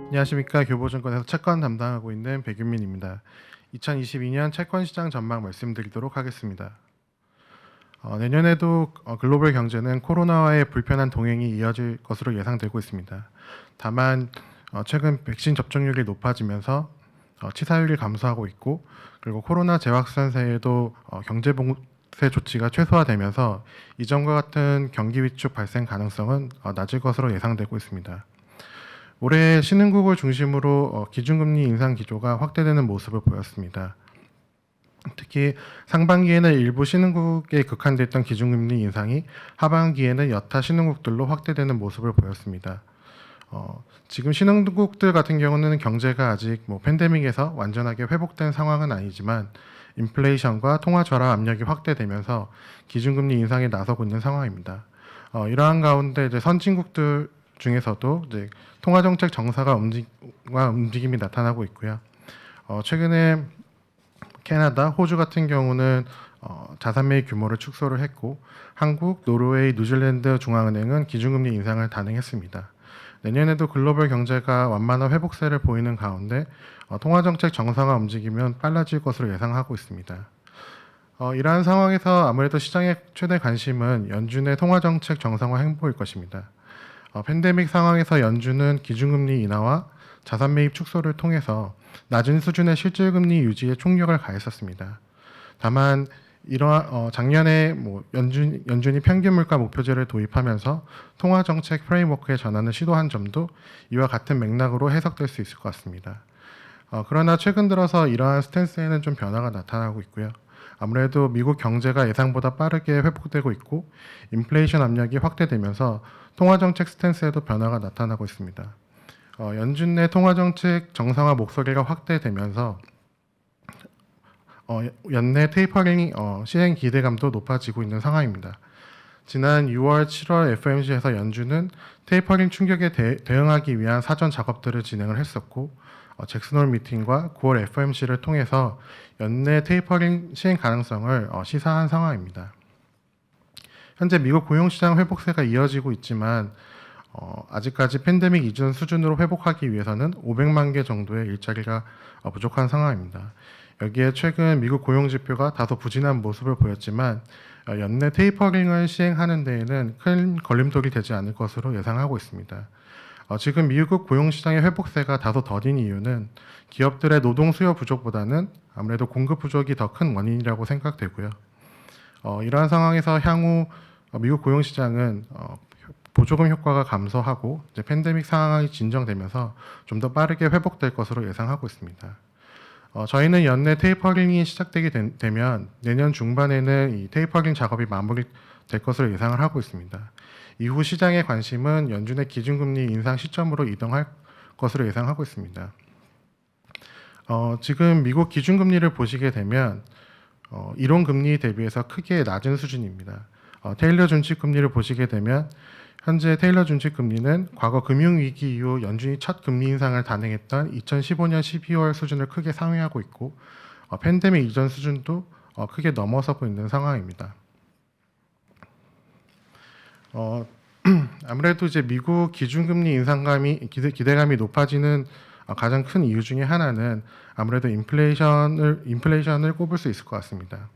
안녕하십니까. 교보증권에서 채권 담당하고 있는 백윤민입니다. 2022년 채권 시장 전망 말씀드리도록 하겠습니다. 내년에도 글로벌 경제는 코로나와의 불편한 동행이 이어질 것으로 예상되고 있습니다. 다만 최근 백신 접종률이 높아지면서 치사율이 감소하고 있고, 그리고 코로나 재확산세에도 경제 봉쇄 조치가 최소화되면서 이전과 같은 경기 위축 발생 가능성은 낮을 것으로 예상되고 있습니다. 올해 신흥국을 중심으로 기준금리 인상 기조가 확대되는 모습을 보였습니다. 특히 상반기에는 일부 신흥국에 국한됐던 기준금리 인상이 하반기에는 여타 신흥국들로 확대되는 모습을 보였습니다. 지금 신흥국들 같은 경우는 경제가 아직 팬데믹에서 완전하게 회복된 상황은 아니지만 인플레이션과 통화 절하 압력이 확대되면서 기준금리 인상에 나서고 있는 상황입니다. 이러한 가운데 이제 선진국들 중에서도 이제 통화정책 정상화 움직임이 나타나고 있고요. 최근에 캐나다, 호주 같은 경우는 자산 매입 규모를 축소를 했고, 한국, 노르웨이, 뉴질랜드 중앙은행은 기준금리 인상을 단행했습니다. 내년에도 글로벌 경제가 완만한 회복세를 보이는 가운데 통화정책 정상화 움직임은 빨라질 것으로 예상하고 있습니다. 이러한 상황에서 아무래도 시장의 최대 관심은 연준의 통화정책 정상화 행보일 것입니다. 팬데믹 상황에서 연준은 기준금리 인하와 자산 매입 축소를 통해서 낮은 수준의 실질금리 유지에 총력을 가했었습니다. 다만 작년에 연준이 평균 물가 목표제를 도입하면서 통화 정책 프레임워크의 전환을 시도한 점도 이와 같은 맥락으로 해석될 수 있을 것 같습니다. 그러나 최근 들어서 이러한 스탠스에는 좀 변화가 나타나고 있고요. 아무래도 미국 경제가 예상보다 빠르게 회복되고 있고 인플레이션 압력이 확대되면서 통화정책 스탠스에도 변화가 나타나고 있습니다. 연준 내 통화정책 정상화 목소리가 확대되면서 연내 테이퍼링 시행 기대감도 높아지고 있는 상황입니다. 지난 6월, 7월 FOMC에서 연준은 테이퍼링 충격에 대응하기 위한 사전 작업들을 진행을 했었고, 잭슨홀 미팅과 9월 FOMC를 통해서 연내 테이퍼링 시행 가능성을 시사한 상황입니다. 현재 미국 고용시장 회복세가 이어지고 있지만 아직까지 팬데믹 이전 수준으로 회복하기 위해서는 500만 개 정도의 일자리가 부족한 상황입니다. 여기에 최근 미국 고용지표가 다소 부진한 모습을 보였지만 연내 테이퍼링을 시행하는 데에는 큰 걸림돌이 되지 않을 것으로 예상하고 있습니다. 지금 미국 고용시장의 회복세가 다소 더딘 이유는 기업들의 노동 수요 부족보다는 아무래도 공급 부족이 더 큰 원인이라고 생각되고요. 이러한 상황에서 향후 미국 고용시장은 보조금 효과가 감소하고 이제 팬데믹 상황이 진정되면서 좀 더 빠르게 회복될 것으로 예상하고 있습니다. 저희는 연내 테이퍼링이 시작되게 되면 내년 중반에는 이 테이퍼링 작업이 마무리될 것으로 예상을 하고 있습니다. 이후 시장의 관심은 연준의 기준금리 인상 시점으로 이동할 것으로 예상하고 있습니다. 지금 미국 기준금리를 보시게 되면 이론금리 대비해서 크게 낮은 수준입니다. 테일러 준칙금리를 보시게 되면 현재 테일러 준칙금리는 과거 금융위기 이후 연준이 첫 금리 인상을 단행했던 2015년 12월 수준을 크게 상회하고 있고 팬데믹 이전 수준도 크게 넘어서고 있는 상황입니다. 아무래도 이제 미국 기준금리 인상감이 기대감이 높아지는 가장 큰 이유 중에 하나는 아무래도 인플레이션을 꼽을 수 있을 것 같습니다.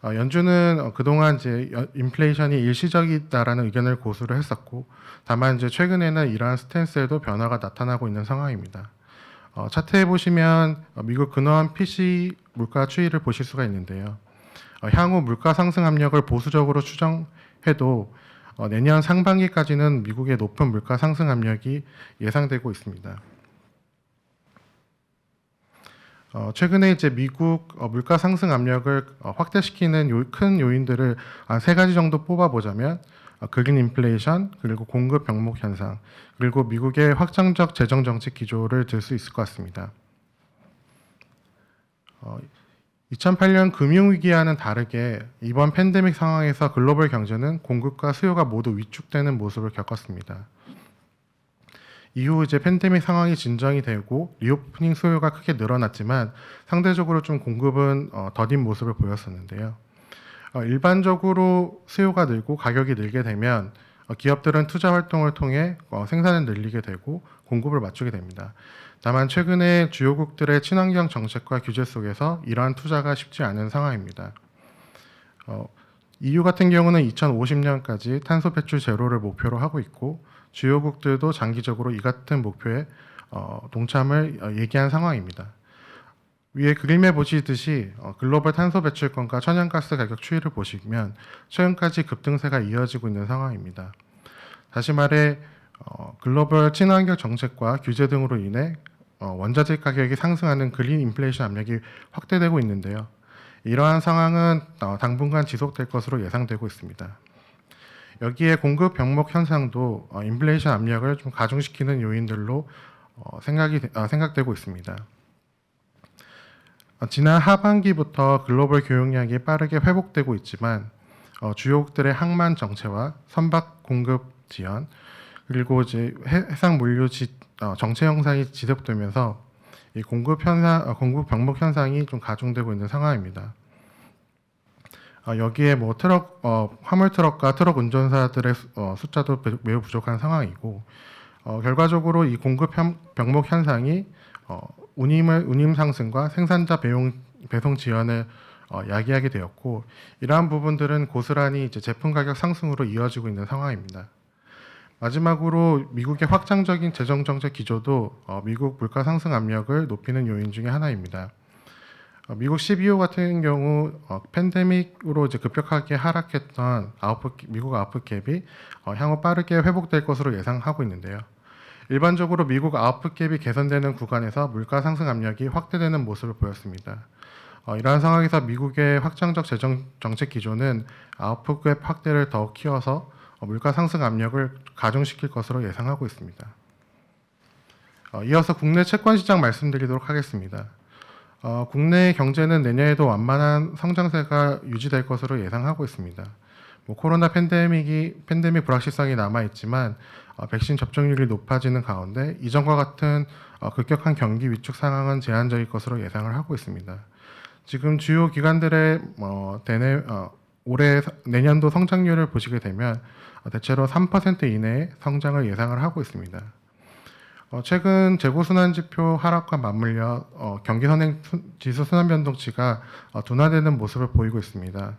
연준은 그동안 이제 인플레이션이 일시적이다라는 의견을 고수를 했었고, 다만 이제 최근에는 이러한 스탠스에도 변화가 나타나고 있는 상황입니다. 차트에 보시면 미국 근원한 PC 물가 추이를 보실 수가 있는데요. 향후 물가 상승 압력을 보수적으로 추정해도 내년 상반기까지는 미국의 높은 물가 상승 압력이 예상되고 있습니다. 최근에 이제 미국 물가 상승 압력을 확대시키는 큰 요인들을 한 3가지 정도 뽑아보자면 그린 인플레이션, 그리고 공급 병목 현상, 그리고 미국의 확장적 재정 정책 기조를 들 수 있을 것 같습니다. 2008년 금융위기와는 다르게 이번 팬데믹 상황에서 글로벌 경제는 공급과 수요가 모두 위축되는 모습을 겪었습니다. 이후 이제 팬데믹 상황이 진정이 되고 리오프닝 수요가 크게 늘어났지만 상대적으로 좀 공급은 더딘 모습을 보였었는데요. 일반적으로 수요가 늘고 가격이 늘게 되면 기업들은 투자 활동을 통해 생산을 늘리게 되고 공급을 맞추게 됩니다. 다만 최근에 주요국들의 친환경 정책과 규제 속에서 이러한 투자가 쉽지 않은 상황입니다. EU 같은 경우는 2050년까지 탄소 배출 제로를 목표로 하고 있고 주요국들도 장기적으로 이 같은 목표에 동참을 얘기한 상황입니다. 위에 그림에 보시듯이 글로벌 탄소 배출권과 천연가스 가격 추이를 보시면 최근까지 급등세가 이어지고 있는 상황입니다. 다시 말해 글로벌 친환경 정책과 규제 등으로 인해 원자재 가격이 상승하는 그린 인플레이션 압력이 확대되고 있는데요. 이러한 상황은 당분간 지속될 것으로 예상되고 있습니다. 여기에 공급 병목 현상도 인플레이션 압력을 좀 가중시키는 요인들로 생각되고 있습니다. 지난 하반기부터 글로벌 교역량이 빠르게 회복되고 있지만 주요국들의 항만 정체와 선박 공급 지연 그리고 이제 해상 물류 정체 현상이 지속되면서 이 공급 병목 현상이 좀 가중되고 있는 상황입니다. 여기에 뭐 화물 트럭과 트럭 운전사들의 숫자도 매우 부족한 상황이고 결과적으로 이 공급 병목 현상이 운임 상승과 생산자 배송 지연을 야기하게 되었고 이러한 부분들은 고스란히 이제 제품 가격 상승으로 이어지고 있는 상황입니다. 마지막으로 미국의 확장적인 재정 정책 기조도 미국 물가 상승 압력을 높이는 요인 중에 하나입니다. 미국 CBO 같은 경우 팬데믹으로 이제 급격하게 하락했던 미국 아웃풋 갭이 향후 빠르게 회복될 것으로 예상하고 있는데요. 일반적으로 미국 아웃풋 갭이 개선되는 구간에서 물가 상승 압력이 확대되는 모습을 보였습니다. 이러한 상황에서 미국의 확장적 재정 정책 기조는 아웃풋 갭 확대를 더 키워서 물가 상승 압력을 가중시킬 것으로 예상하고 있습니다. 이어서 국내 채권 시장 말씀드리도록 하겠습니다. 국내 경제는 내년에도 완만한 성장세가 유지될 것으로 예상하고 있습니다. 코로나 팬데믹 불확실성이 남아 있지만 백신 접종률이 높아지는 가운데 이전과 같은 급격한 경기 위축 상황은 제한적일 것으로 예상을 하고 있습니다. 지금 주요 기관들의 올해 내년도 성장률을 보시게 되면 대체로 3% 이내의 성장을 예상을 하고 있습니다. 최근 재고순환지표 하락과 맞물려 경기선행지수 순환변동치가 둔화되는 모습을 보이고 있습니다.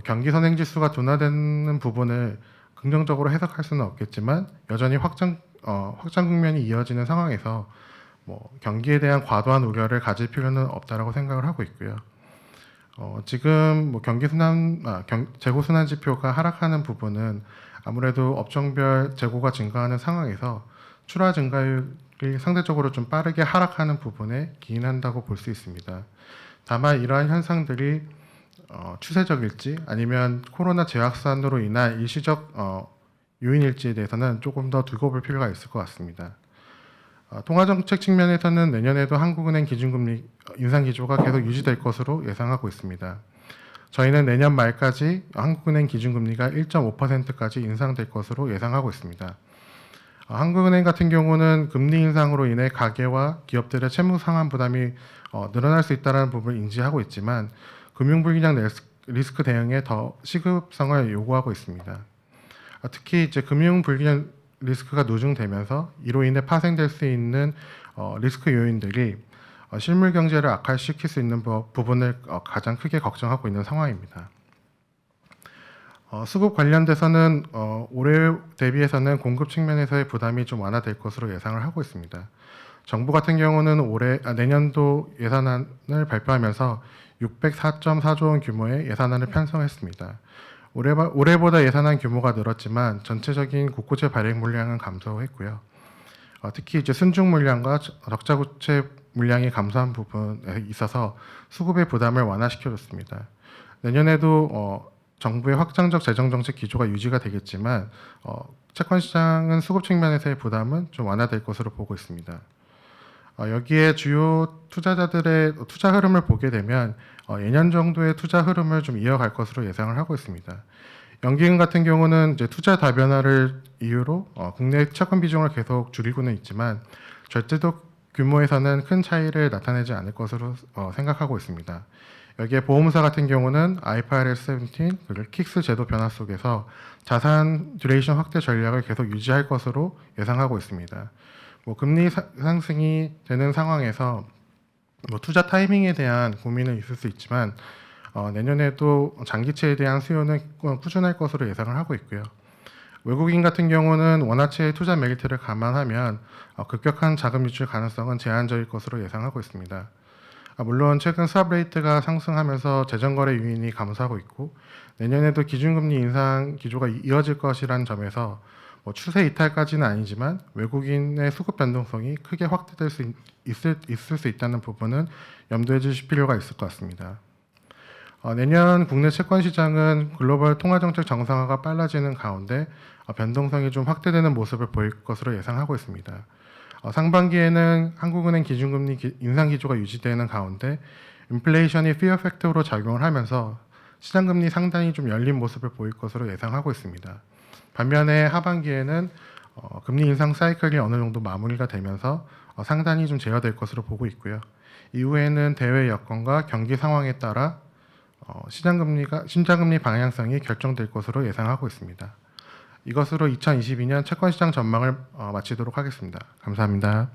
경기선행지수가 둔화되는 부분을 긍정적으로 해석할 수는 없겠지만 여전히 확장 국면이 이어지는 상황에서 경기에 대한 과도한 우려를 가질 필요는 없다라고 생각을 하고 있고요. 지금 재고순환지표가 하락하는 부분은 아무래도 업종별 재고가 증가하는 상황에서 출하 증가율이 상대적으로 좀 빠르게 하락하는 부분에 기인한다고 볼 수 있습니다. 다만 이러한 현상들이 추세적일지 아니면 코로나 재확산으로 인한 일시적 요인일지에 대해서는 조금 더 두고 볼 필요가 있을 것 같습니다. 통화정책 측면에서는 내년에도 한국은행 기준금리 인상 기조가 계속 유지될 것으로 예상하고 있습니다. 저희는 내년 말까지 한국은행 기준금리가 1.5%까지 인상될 것으로 예상하고 있습니다. 한국은행 같은 경우는 금리 인상으로 인해 가계와 기업들의 채무 상환 부담이 늘어날 수 있다는 부분을 인지하고 있지만 금융불균형 리스크 대응에 더 시급성을 요구하고 있습니다. 특히 이제 금융불균형 리스크가 누중되면서 이로 인해 파생될 수 있는 리스크 요인들이 실물 경제를 악화시킬 수 있는 부분을 가장 크게 걱정하고 있는 상황입니다. 수급 관련돼서는 올해 대비해서는 공급 측면에서의 부담이 좀 완화될 것으로 예상을 하고 있습니다. 정부 같은 경우는 내년도 예산안을 발표하면서 604.4조 원 규모의 예산안을 편성했습니다. 올해보다 예산안 규모가 늘었지만 전체적인 국고채 발행 물량은 감소했고요. 특히 이제 순증 물량과 적자 국채 물량이 감소한 부분에 있어서 수급의 부담을 완화시켜줬습니다. 내년에도 정부의 확장적 재정 정책 기조가 유지가 되겠지만 채권 시장은 수급 측면에서의 부담은 좀 완화될 것으로 보고 있습니다. 여기에 주요 투자자들의 투자 흐름을 보게 되면 예년 정도의 투자 흐름을 좀 이어갈 것으로 예상을 하고 있습니다. 연기금 같은 경우는 이제 투자 다변화를 이유로 국내 채권 비중을 계속 줄이고는 있지만 절대적 규모에서는 큰 차이를 나타내지 않을 것으로 생각하고 있습니다. 여기에 보험사 같은 경우는 IFRS 17 그리고 킥스 제도 변화 속에서 자산 듀레이션 확대 전략을 계속 유지할 것으로 예상하고 있습니다. 금리 상승이 되는 상황에서 투자 타이밍에 대한 고민은 있을 수 있지만 내년에도 장기채에 대한 수요는 꾸준할 것으로 예상을 하고 있고요. 외국인 같은 경우는 원화채의 투자 메리트를 감안하면 급격한 자금 유출 가능성은 제한적일 것으로 예상하고 있습니다. 물론 최근 스왑 레이트가 상승하면서 재정거래 유인이 감소하고 있고 내년에도 기준금리 인상 기조가 이어질 것이라는 점에서 추세 이탈까지는 아니지만 외국인의 수급 변동성이 크게 확대될 수 있을 수 있다는 부분은 염두해 주실 필요가 있을 것 같습니다. 내년 국내 채권 시장은 글로벌 통화정책 정상화가 빨라지는 가운데 변동성이 좀 확대되는 모습을 보일 것으로 예상하고 있습니다. 상반기에는 한국은행 기준금리 인상 기조가 유지되는 가운데 인플레이션이 피어 팩터로 작용을 하면서 시장금리 상단이 좀 열린 모습을 보일 것으로 예상하고 있습니다. 반면에 하반기에는 금리 인상 사이클이 어느 정도 마무리가 되면서 상단이 좀 제어될 것으로 보고 있고요. 이후에는 대외 여건과 경기 상황에 따라 신장금리 방향성이 결정될 것으로 예상하고 있습니다. 이것으로 2022년 채권시장 전망을 마치도록 하겠습니다. 감사합니다.